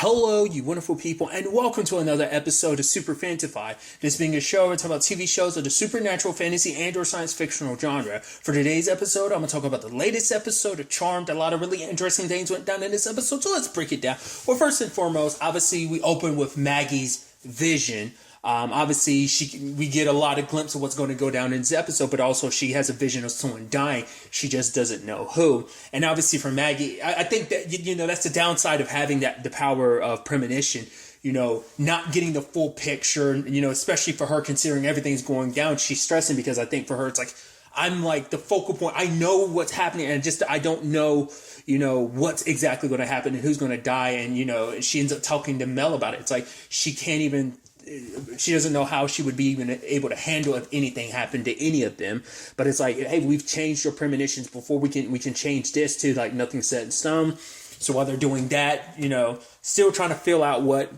Hello, you wonderful people, and welcome to another episode of Super-Fanta-Fi. This being a show where I talk about TV shows of the supernatural, fantasy, and or science fictional genre. For today's episode, I'm going to talk about the latest episode of Charmed. A lot of really interesting things went down in this episode, so let's break it down. Well, first and foremost, obviously, we open with Maggie's vision. Obviously, we get a lot of glimpse of what's going to go down in this episode, but also she has a vision of someone dying. She just doesn't know who. And obviously for Maggie, I think that, that's the downside of having the power of premonition, not getting the full picture, especially for her considering everything's going down. She's stressing because I think for her, it's like, I'm like the focal point. I know what's happening and I don't know, what's exactly going to happen and who's going to die. And, she ends up talking to Mel about it. It's like, she doesn't know how she would be even able to handle if anything happened to any of them. But it's like, hey, we've changed your premonitions before. We can change this to like nothing set in stone. So while they're doing that, still trying to fill out what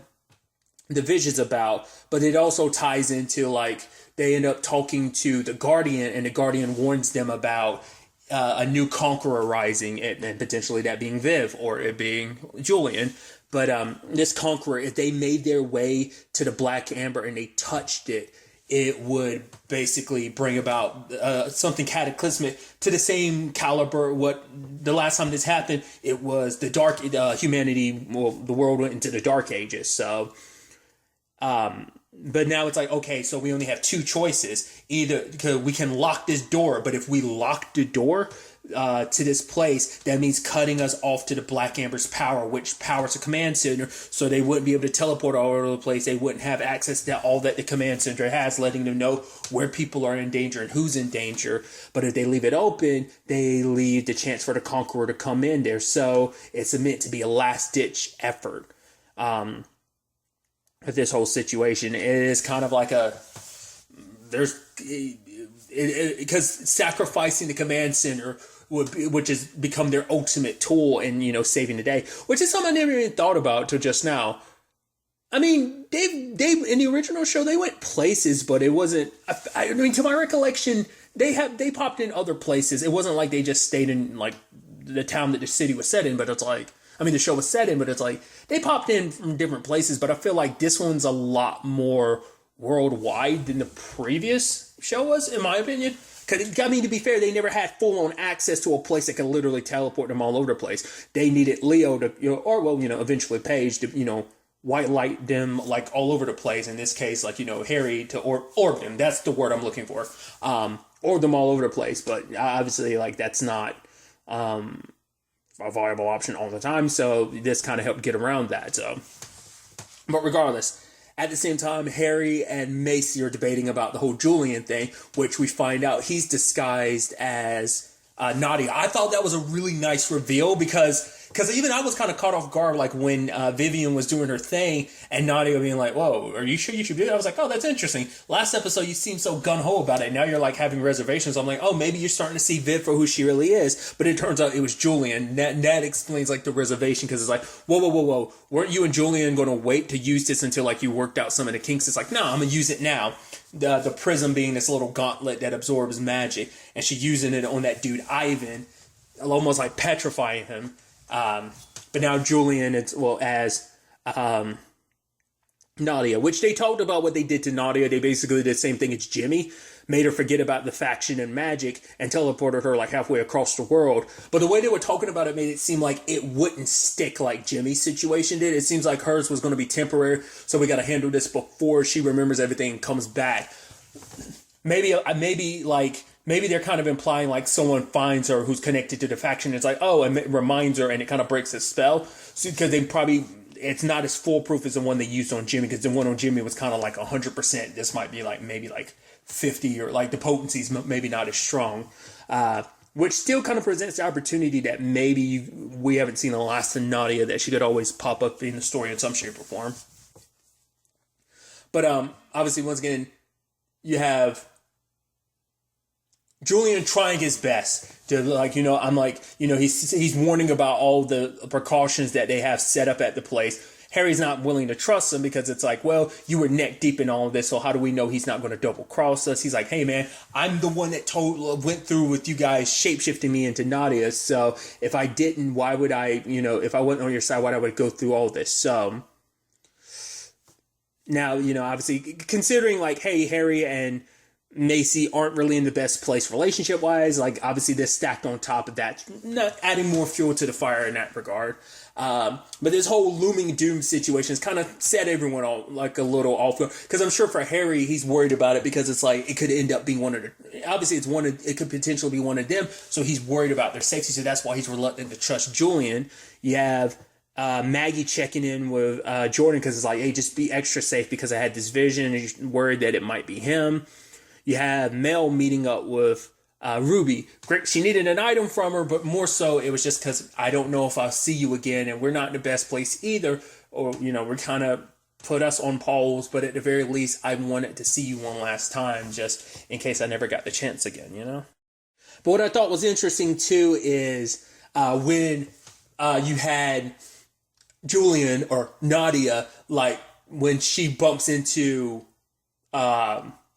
the vision's about. But it also ties into like they end up talking to the Guardian, and the Guardian warns them about a new conqueror rising, and potentially that being Viv or it being Julian. But this conqueror, if they made their way to the Black Amber and they touched it, it would basically bring about something cataclysmic to the same caliber. What the last time this happened, it was the dark humanity. Well, the world went into the Dark Ages. So, but now it's like, okay, so we only have two choices. Either because we can lock this door, but if we lock the door to this place, that means cutting us off to the Black Amber's power, which powers a command center, so they wouldn't be able to teleport all over the place. They wouldn't have access to all that the command center has, letting them know where people are in danger and who's in danger. But if they leave it open, they leave the chance for the Conqueror to come in there. So it's meant to be a last-ditch effort with this whole situation. It is kind of like because sacrificing the command center which has become their ultimate tool in, saving the day, which is something I never even thought about until just now. I mean, they in the original show, they went places, but it wasn't, I mean, to my recollection, they popped in other places. It wasn't like they just stayed in like the town that the city was set in, but it's like, I mean, the show was set in, but it's like they popped in from different places, but I feel like this one's a lot more worldwide than the previous show was, in my opinion. Because, to be fair, they never had full-on access to a place that could literally teleport them all over the place. They needed Leo to, eventually Paige to, white light them, like, all over the place. In this case, like, Harry to orb them. That's the word I'm looking for. Orb them all over the place. But, obviously, like, that's not a viable option all the time. So, this kind of helped get around that. So, but regardless, at the same time, Harry and Macy are debating about the whole Julian thing, which we find out he's disguised as Nadia. I thought that was a really nice reveal because even I was kind of caught off guard, like when Vivian was doing her thing and Nadia being like, whoa, are you sure you should do that? I was like, oh, that's interesting. Last episode, you seemed so gung-ho about it. Now you're like having reservations. I'm like, oh, maybe you're starting to see Viv for who she really is. But it turns out it was Julian. That explains like the reservation, because it's like, whoa. Weren't you and Julian going to wait to use this until like you worked out some of the kinks? It's like, no, I'm going to use it now. The prism being this little gauntlet that absorbs magic. And she's using it on that dude, Ivan, almost like petrifying him. But now Julian, as Nadia, which they talked about what they did to Nadia. They basically did the same thing as Jimmy, made her forget about the faction and magic and teleported her like halfway across the world. But the way they were talking about it made it seem like it wouldn't stick like Jimmy's situation did. It seems like hers was going to be temporary, so we got to handle this before she remembers everything and comes back. Maybe they're kind of implying like someone finds her who's connected to the faction. It's like, oh, and it reminds her, and it kind of breaks the spell. So, because it's not as foolproof as the one they used on Jimmy, because the one on Jimmy was kind of like 100%. This might be like maybe like 50, or like the potency's maybe not as strong. Which still kind of presents the opportunity that maybe we haven't seen the last of Nadia, that she could always pop up in the story in some shape or form. But obviously, once again, you have Julian trying his best to, like, he's warning about all the precautions that they have set up at the place. Harry's not willing to trust him because it's like, well, you were neck deep in all of this, so how do we know he's not going to double cross us? He's like, hey man, I'm the one that went through with you guys shapeshifting me into Nadia, so if I didn't, why would I, if I wasn't on your side, why would I go through all this? So now, obviously considering like, hey, Harry and Macy aren't really in the best place relationship wise, like obviously this stacked on top of that, not adding more fuel to the fire in that regard. But this whole looming doom situation has kind of set everyone all like a little off, because I'm sure for Harry, he's worried about it because it's like it could end up being obviously it could potentially be one of them, so he's worried about their safety, so that's why he's reluctant to trust Julian. You have Maggie checking in with Jordan because it's like, hey, just be extra safe because I had this vision and you're worried that it might be him. You have Mel meeting up with Ruby. Great, she needed an item from her, but more so it was just because I don't know if I'll see you again, and we're not in the best place either. Or, we're kind of put us on pause, but at the very least, I wanted to see you one last time just in case I never got the chance again, But what I thought was interesting too is when you had Julian or Nadia, like when she bumps into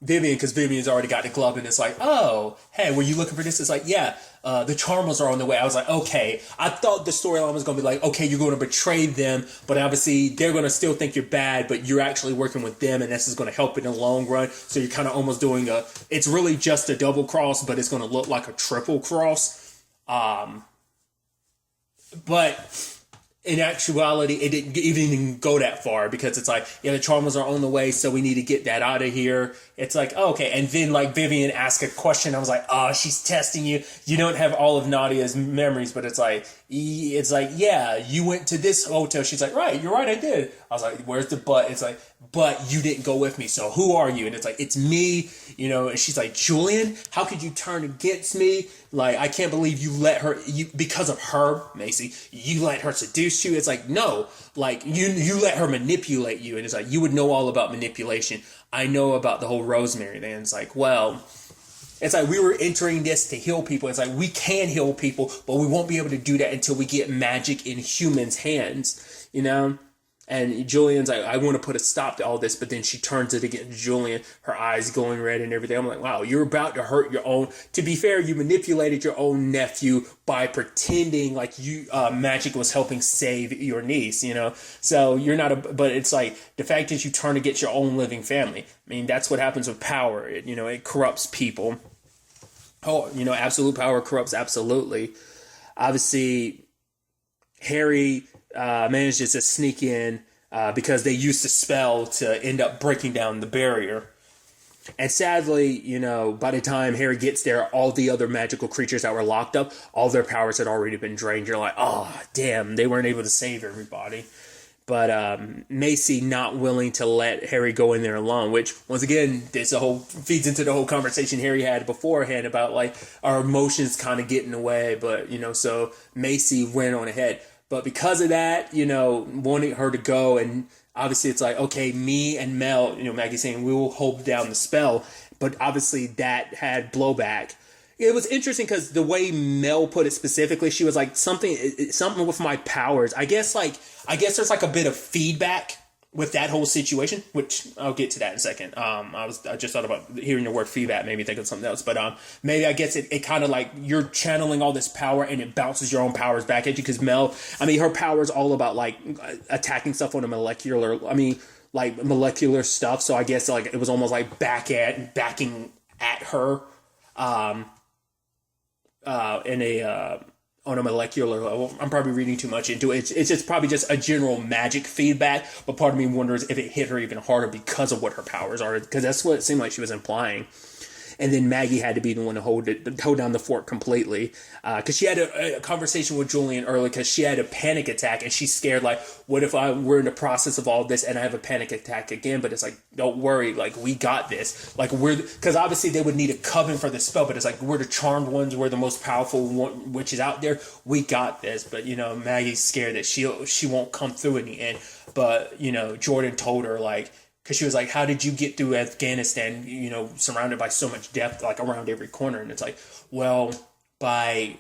Vivian, because Vivian's already got the glove, and it's like, oh, hey, were you looking for this? It's like, yeah, the Charmers are on the way. I was like, okay. I thought the storyline was going to be like, okay, you're going to betray them, but obviously they're going to still think you're bad, but you're actually working with them, and this is going to help in the long run. So you're kind of almost doing it's really just a double cross, but it's going to look like a triple cross. But in actuality, it didn't even go that far, because it's like, yeah, the Charmers are on the way, so we need to get that out of here. It's like, oh, okay. And then like Vivian asked a question. I was like, oh, she's testing you. You don't have all of Nadia's memories, but it's like, yeah, you went to this hotel. She's like, right, you're right, I did. I was like, where's the but? It's like, but you didn't go with me. So who are you? And it's like, it's me, and she's like, Julian, how could you turn against me? Like, I can't believe you let her, because of her, Macy, you let her seduce you. It's like, no, like you let her manipulate you. And it's like, you would know all about manipulation. I know about the whole Rosemary thing. And it's like, well, it's like we were entering this to heal people. It's like we can heal people, but we won't be able to do that until we get magic in humans' hands, And Julian's like, I want to put a stop to all this, but then she turns it against Julian, her eyes going red and everything. I'm like, wow, you're about to hurt your own. To be fair, you manipulated your own nephew by pretending like magic was helping save your niece, So you're not but it's like the fact that you turn against your own living family. I mean, that's what happens with power. It corrupts people. Oh, absolute power corrupts absolutely. Obviously, Harry manages to sneak in because they used the spell to end up breaking down the barrier. And sadly, by the time Harry gets there, all the other magical creatures that were locked up, all their powers had already been drained. You're like, oh, damn, they weren't able to save everybody. But Macy not willing to let Harry go in there alone, which, once again, feeds into the whole conversation Harry had beforehand about, like, our emotions kind of get in the way. But, so Macy went on ahead. But because of that, wanting her to go, and obviously it's like, okay, me and Mel, Maggie saying, we will hold down the spell. But obviously that had blowback. It was interesting because the way Mel put it specifically, she was like, something with my powers. I guess there's like a bit of feedback with that whole situation, which I'll get to that in a second. I just thought about hearing the word feedback made me think of something else, but maybe I guess it kind of like you're channeling all this power and it bounces your own powers back at you, because Mel, her power is all about like attacking stuff on a molecular stuff. So I guess like it was almost like backing at her, on a molecular level. I'm probably reading too much into it. It's just probably just a general magic feedback, but part of me wonders if it hit her even harder because of what her powers are, because that's what it seemed like she was implying. And then Maggie had to be the one to hold down the fort completely, because she had a conversation with Julian earlier, because she had a panic attack and she's scared, like, what if we're in the process of all this and I have a panic attack again? But it's like, don't worry, like, we got this. Like, because obviously they would need a coven for the spell, but it's like, we're the charmed ones, we're the most powerful witches out there, we got this. But Maggie's scared that she won't come through in the end. But Jordan told her, like, because she was like, how did you get through Afghanistan, surrounded by so much death, like around every corner? And it's like, well, by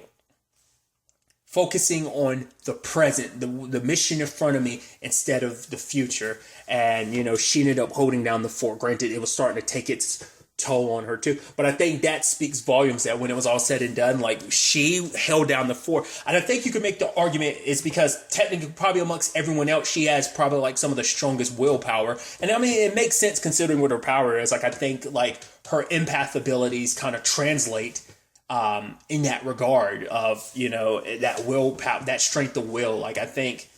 focusing on the present, the mission in front of me instead of the future. And, she ended up holding down the fort. Granted, it was starting to take its toll on her too. But I think that speaks volumes that when it was all said and done, like, she held down the fort. And I think you could make the argument is because technically probably amongst everyone else, she has probably like some of the strongest willpower. And I mean, it makes sense considering what her power is. Like, I think like her empath abilities kind of translate in that regard of, that willpower, that strength of will. Like, I think,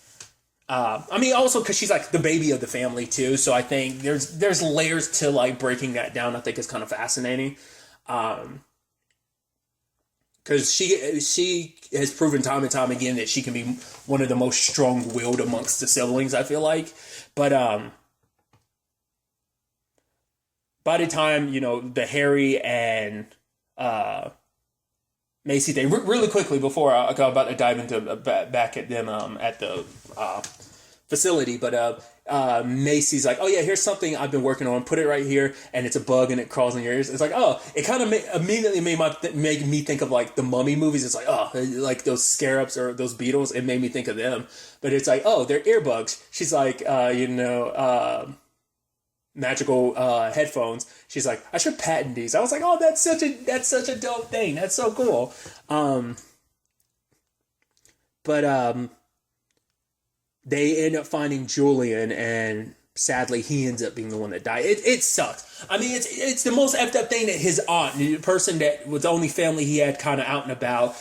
I mean, also because she's like the baby of the family too. So I think there's layers to like breaking that down. I think is kind of fascinating. Because she has proven time and time again that she can be one of the most strong-willed amongst the siblings, I feel like. But by the time, the Harry and Macy thing, really quickly before I go about to dive into back at them at the facility, but Macy's like, oh yeah, here's something I've been working on, put it right here, and it's a bug and it crawls in your ears. It's like, oh, it kind of immediately made me think of like the Mummy movies. It's like, oh, like those scarabs or those beetles. It made me think of them. But it's like, oh, they're earbuds. She's like, magical headphones. She's like, I should patent these. I was like, oh, that's such a dope thing. That's so cool. But they end up finding Julian, and sadly, he ends up being the one that died. It sucks. I mean, it's the most effed up thing that his aunt, the person that was the only family he had kind of out and about,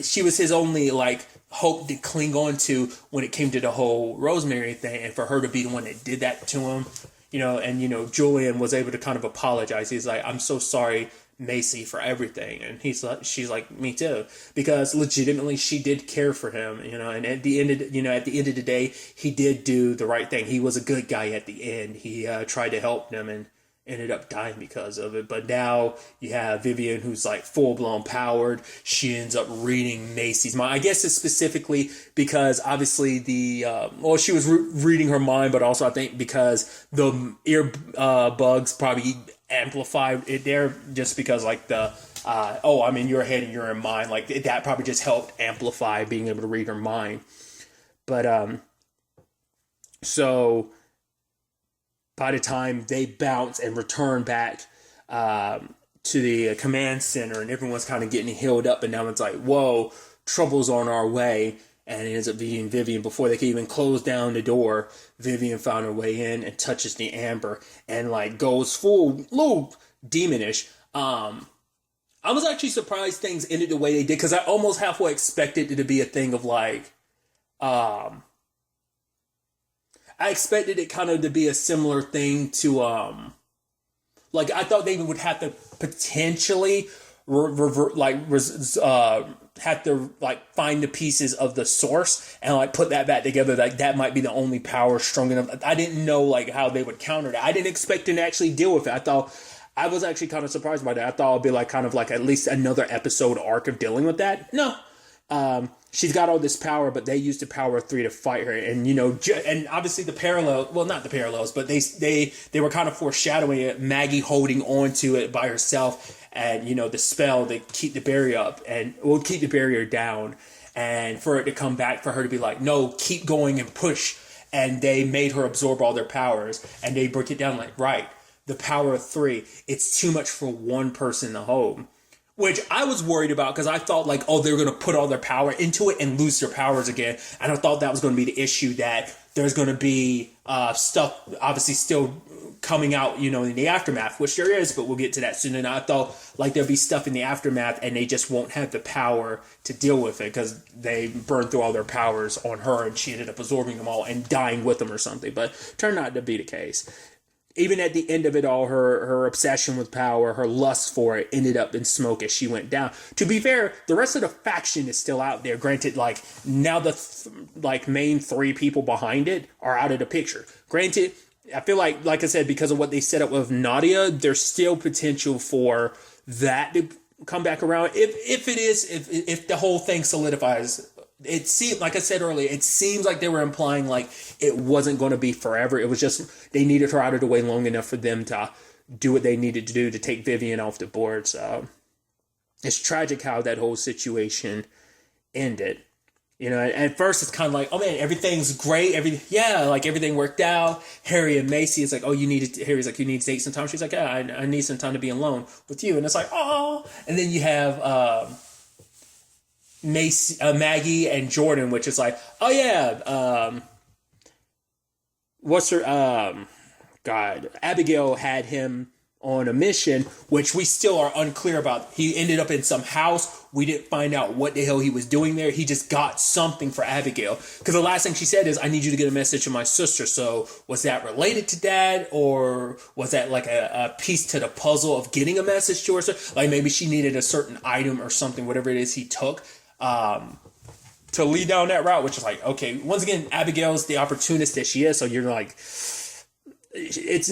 she was his only like hope to cling on to when it came to the whole Rosemary thing, and for her to be the one that did that to him. And Julian was able to kind of apologize. He's like, I'm so sorry, Macy, for everything. And she's like, me too, because legitimately she did care for him, and at the end of the day, he did do the right thing. He was a good guy at the end. He tried to help them and ended up dying because of it. But now you have Vivian, who's like full-blown powered. She ends up reading Macy's mind. I guess it's specifically because obviously she was reading her mind, but also I think because the ear bugs probably amplified it there, just because like I'm in your head and you're in mine. Like that probably just helped amplify being able to read her mind. But so by the time they bounce and return back to the command center, and everyone's kind of getting healed up, and now it's like, whoa, trouble's on our way. And it ends up being Vivian. Before they can even close down the door, Vivian found her way in and touches the amber and like goes full little demonish. I was actually surprised things ended the way they did, because I almost halfway expected it to be a thing of like, I expected it kind of to be a similar thing to, like, I thought they would have to potentially have to like find the pieces of the source and like put that back together. Like that might be the only power strong enough. I didn't know like how they would counter that. I didn't expect them to actually deal with it. I was actually kind of surprised by that. I thought it'd be like kind of like at least another episode arc of dealing with that. No. She's got all this power, but they used the power of 3 to fight her. And, and obviously not the parallels, but they were kind of foreshadowing it. Maggie holding on to it by herself, and, the spell to keep the barrier up and will keep the barrier down, and for it to come back, for her to be like, no, keep going and push. And they made her absorb all their powers, and they break it down like, right, the power of 3, it's too much for one person to hold. Which I was worried about, because I thought like, oh, they're going to put all their power into it and lose their powers again. And I thought that was going to be the issue, that there's going to be stuff obviously still coming out, in the aftermath, which there is, but we'll get to that soon. And I thought like there'd be stuff in the aftermath and they just won't have the power to deal with it, because they burned through all their powers on her and she ended up absorbing them all and dying with them or something. But turned out to be the case. Even at the end of it all, her obsession with power, her lust for it, ended up in smoke as she went down. To be fair, the rest of the faction is still out there. Granted, like, now the main 3 people behind it are out of the picture. Granted, I feel like I said, because of what they set up with Nadia, there's still potential for that to come back around. If the whole thing solidifies. It seemed, like I said earlier, it seems like they were implying like it wasn't going to be forever. It was just they needed her out of the way long enough for them to do what they needed to do to take Vivian off the board. So it's tragic how that whole situation ended. You know, at first it's kind of like, oh man, everything's great. Everything worked out. Harry and Macy, it's like, oh, Harry's like, you need to take some time. She's like, yeah, I need some time to be alone with you. And it's like, oh. And then you have Maggie and Jordan, which is like, oh yeah, what's her, Abigail had him on a mission, which we still are unclear about. He ended up in some house. We didn't find out what the hell he was doing there. He just got something for Abigail. Because the last thing she said is, I need you to get a message to my sister. So was that related to Dad? Or was that like a piece to the puzzle of getting a message to her sister? Like maybe she needed a certain item or something, whatever it is he took, to lead down that route, which is like, okay, once again, Abigail's the opportunist that she is. So you're like, it's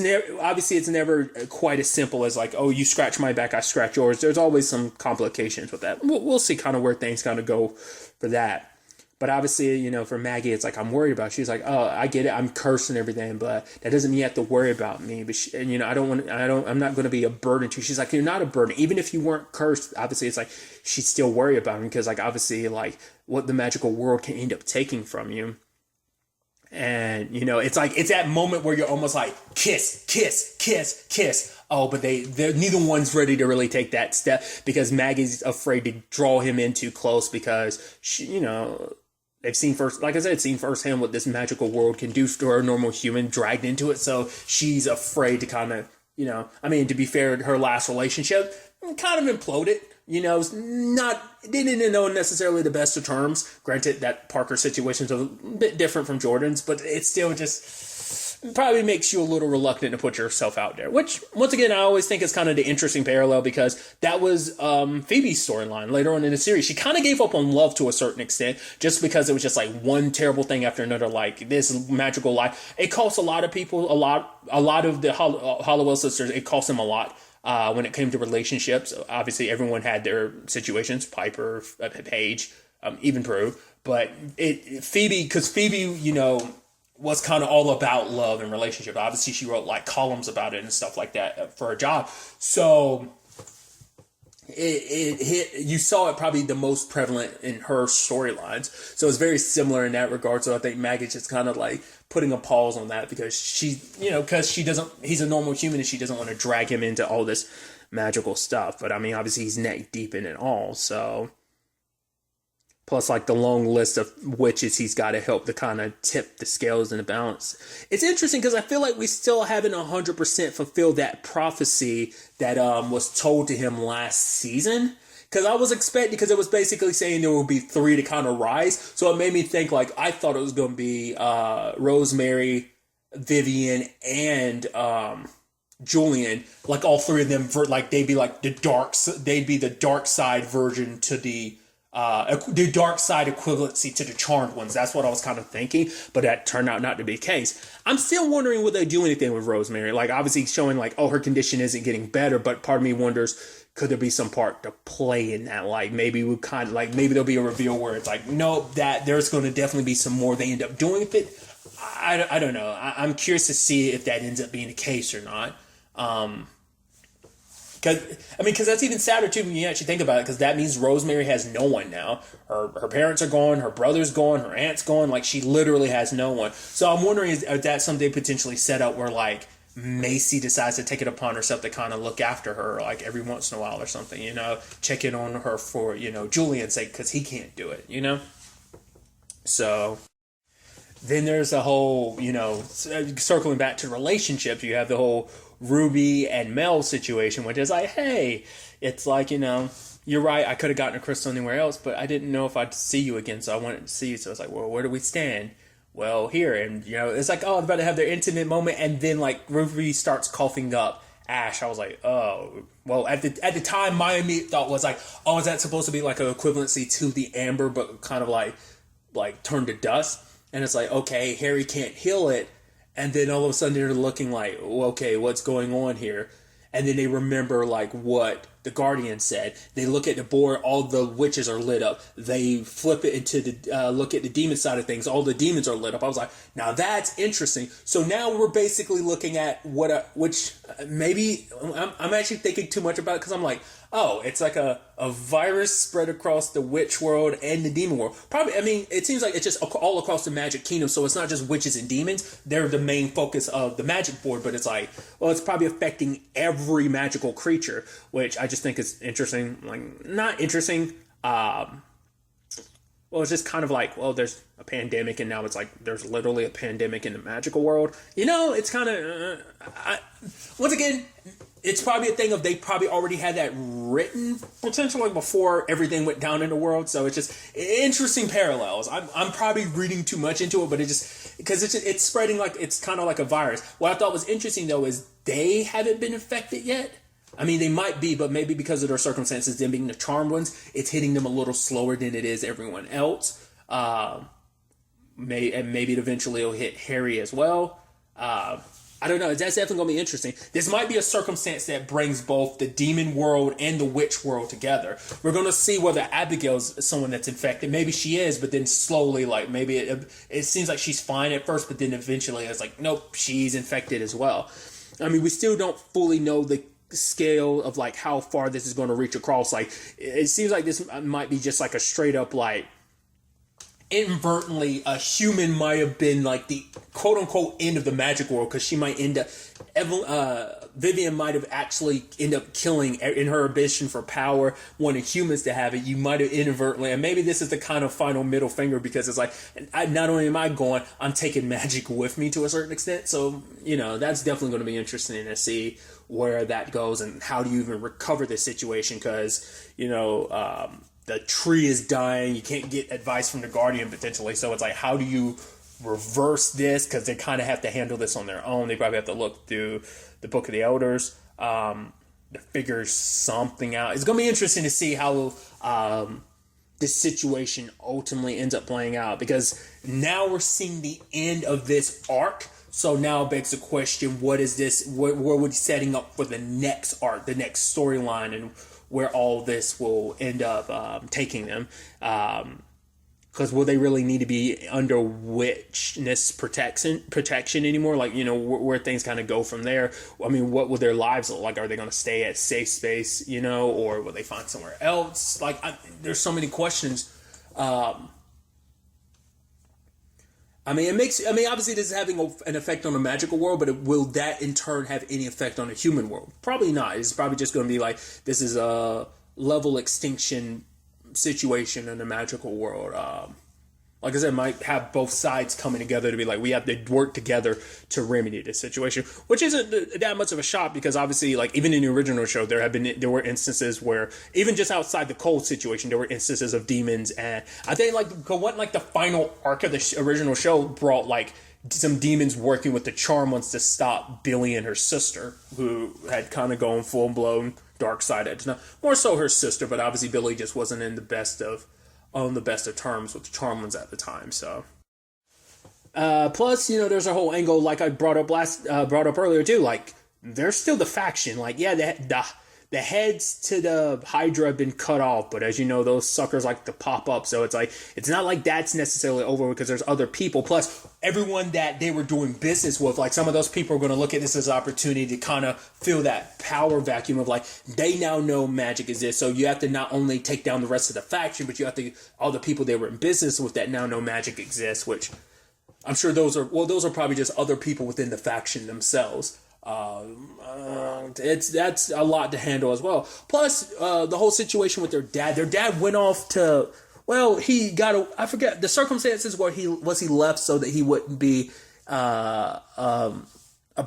never quite as simple as like, oh, you scratch my back, I scratch yours. There's always some complications with that. We'll see kind of where things kind of go for that. But obviously, you know, for Maggie, it's like, I'm worried about. She's like, oh, I get it, I'm cursed and everything, but that doesn't mean you have to worry about me. But and you know, I'm not going to be a burden to you. She's like, you're not a burden, even if you weren't cursed. Obviously, it's like she'd still worry about him because, like, obviously, like what the magical world can end up taking from you. And, you know, it's like, it's that moment where you're almost like, kiss, kiss, kiss, kiss. Oh, but they're neither one's ready to really take that step because Maggie's afraid to draw him in too close because she, you know, they've seen firsthand what this magical world can do to a normal human dragged into it. So she's afraid to kind of, you know, I mean, to be fair, her last relationship kind of imploded. You know, didn't know necessarily the best of terms. Granted, that Parker situation's a bit different from Jordan's, but it still just probably makes you a little reluctant to put yourself out there. Which, once again, I always think is kind of the interesting parallel because that was Phoebe's storyline later on in the series. She kind of gave up on love to a certain extent just because it was just like one terrible thing after another, like this magical life. It cost a lot of people, a lot of the Hollowell sisters, it cost them a lot. When it came to relationships, obviously everyone had their situations, Piper, Paige, even Prue, but Phoebe, you know, was kind of all about love and relationship. Obviously she wrote like columns about it and stuff like that for her job. So it hit, you saw it probably the most prevalent in her storylines. So it's very similar in that regard. So I think Maggie's just kind of like putting a pause on that because he's a normal human and she doesn't want to drag him into all this magical stuff. But I mean, obviously he's neck deep in it all. So plus like the long list of witches he's got to help to kind of tip the scales in the balance. It's interesting because I feel like we still haven't 100% fulfilled that prophecy that was told to him last season. Because I was expecting, because it was basically saying there would be 3 to kind of rise. So it made me think, like, I thought it was going to be Rosemary, Vivian, and Julian. Like, all 3 of them, like, they'd be like they'd be the dark side version to the dark side equivalency to the charmed ones. That's what I was kind of thinking, but that turned out not to be the case. I'm still wondering, will they do anything with Rosemary? Like, obviously showing, like, oh, her condition isn't getting better, but part of me wonders, could there be some part to play in that? Like, maybe we kind of like, maybe there'll be a reveal where it's like, nope, that there's going to definitely be some more they end up doing with it. I don't know. I'm curious to see if that ends up being the case or not. Because that's even sadder too when you actually think about it, because that means Rosemary has no one now. Her parents are gone, her brother's gone, her aunt's gone. Like, she literally has no one. So I'm wondering if that's something potentially set up where, like, Macy decides to take it upon herself to kind of look after her, like, every once in a while or something, you know, check in on her for, you know, Julian's sake, because he can't do it, you know? So then there's a whole, you know, circling back to relationships, you have the whole Ruby and Mel situation, which is like, hey, it's like, you know, you're right, I could have gotten a crystal anywhere else, but I didn't know if I'd see you again, so I wanted to see you. So it's like, well, where do we stand? Well, here. And, you know, it's like, oh, I'm about to have their intimate moment, and then, like, Ruby starts coughing up Ash. I was like, oh. Well, at the time, my immediate thought was like, oh, is that supposed to be like an equivalency to the amber, but kind of like turned to dust? And it's like, okay, Harry can't heal it. And then all of a sudden they're looking like, okay, what's going on here? And then they remember, like, what the Guardian said. They look at the board, all the witches are lit up. They flip it into the, look at the demon side of things, all the demons are lit up. I was like, now that's interesting. So now we're basically looking at which maybe, I'm actually thinking too much about it, because I'm like, oh, it's like a virus spread across the witch world and the demon world. Probably, I mean, it seems like it's just all across the magic kingdom, so it's not just witches and demons. They're the main focus of the magic board, but it's like, well, it's probably affecting every magical creature, which I just think is interesting. Like, not interesting. Well, it's just kind of like, well, there's a pandemic, and now it's like there's literally a pandemic in the magical world. You know, it's kind of, once again, it's probably a thing of they probably already had that written potentially before everything went down in the world. So it's just interesting parallels. I'm probably reading too much into it, but it just, because it's spreading like, it's kind of like a virus. What I thought was interesting, though, is they haven't been affected yet. I mean, they might be, but maybe because of their circumstances, them being the charmed ones, it's hitting them a little slower than it is everyone else. Maybe eventually it'll hit Harry as well. I don't know. That's definitely going to be interesting. This might be a circumstance that brings both the demon world and the witch world together. We're going to see whether Abigail's someone that's infected. Maybe she is, but then slowly, like, maybe it seems like she's fine at first, but then eventually it's like, nope, she's infected as well. I mean, we still don't fully know the scale of like how far this is going to reach across. Like, it seems like this might be just like a straight up, like, inadvertently a human might have been like the quote unquote end of the magic world, because she might end up Vivian might have actually end up killing, in her ambition for power, wanting humans to have it. You might have inadvertently, and maybe this is the kind of final middle finger, because it's like, not only am I going, I'm taking magic with me to a certain extent. So, you know, that's definitely going to be interesting to see where that goes and how do you even recover this situation, because, you know, the tree is dying. You can't get advice from the guardian potentially. So it's like, how do you reverse this? Because they kind of have to handle this on their own. They probably have to look through the Book of the Elders to figure something out. It's going to be interesting to see how this situation ultimately ends up playing out, because now we're seeing the end of this arc. So now it begs the question, what is this? Where would setting up for the next arc, the next storyline, and where all this will end up taking them? Because will they really need to be under witchness protection anymore? Like, you know, where things kind of go from there. I mean, what will their lives look like? Are they going to stay at safe space, you know, or will they find somewhere else? Like, there's so many questions. I mean, obviously this is having an effect on the magical world, but will that in turn have any effect on the human world? Probably not. It's probably just going to be like, this is a level extinction situation in the magical world. Like I said, might have both sides coming together to be like, we have to work together to remedy this situation, which isn't that much of a shock, because obviously, like, even in the original show, there were instances where, even just outside the cold situation, there were instances of demons, and I think like the final arc of the original show brought like some demons working with the Charm Ones to stop Billy and her sister, who had kind of gone full blown dark side edge. Now, more so her sister, but obviously Billy just wasn't on the best of terms with the Charm Ones at the time. So, plus, you know, there's a whole angle, like I brought up earlier too. Like, there's still the faction. Like, yeah, the heads to the Hydra have been cut off, but as you know, those suckers like to pop up. So it's like, it's not like that's necessarily over, because there's other people. Plus, everyone that they were doing business with, like, some of those people are going to look at this as an opportunity to kind of fill that power vacuum of like, they now know magic exists. So you have to not only take down the rest of the faction, but you have to, all the people they were in business with that now know magic exists, which I'm sure those are probably just other people within the faction themselves. That's a lot to handle as well. Plus, the whole situation with their dad. Their dad went off to, well, I forget the circumstances where he left so that he wouldn't be a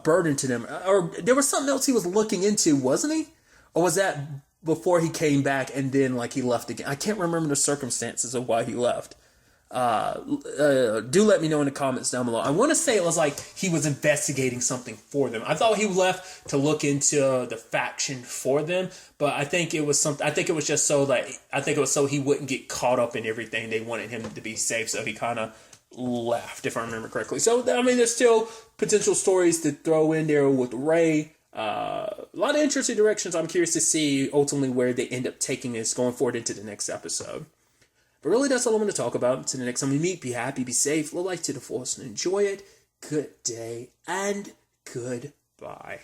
burden to them. Or there was something else he was looking into, wasn't he? Or was that before he came back and then like he left again? I can't remember the circumstances of why he left. Do let me know in the comments down below. I want to say it was like he was investigating something for them. I thought he left to look into the faction for them, but I think it was something. I think it was just so so he wouldn't get caught up in everything. They wanted him to be safe, so he kind of left, if I remember correctly. So I mean, there's still potential stories to throw in there with Ray. A lot of interesting directions. I'm curious to see ultimately where they end up taking this going forward into the next episode. But really, that's all I'm going to talk about. Until the next time we meet, be happy, be safe, live life to the fullest, and enjoy it. Good day, and goodbye.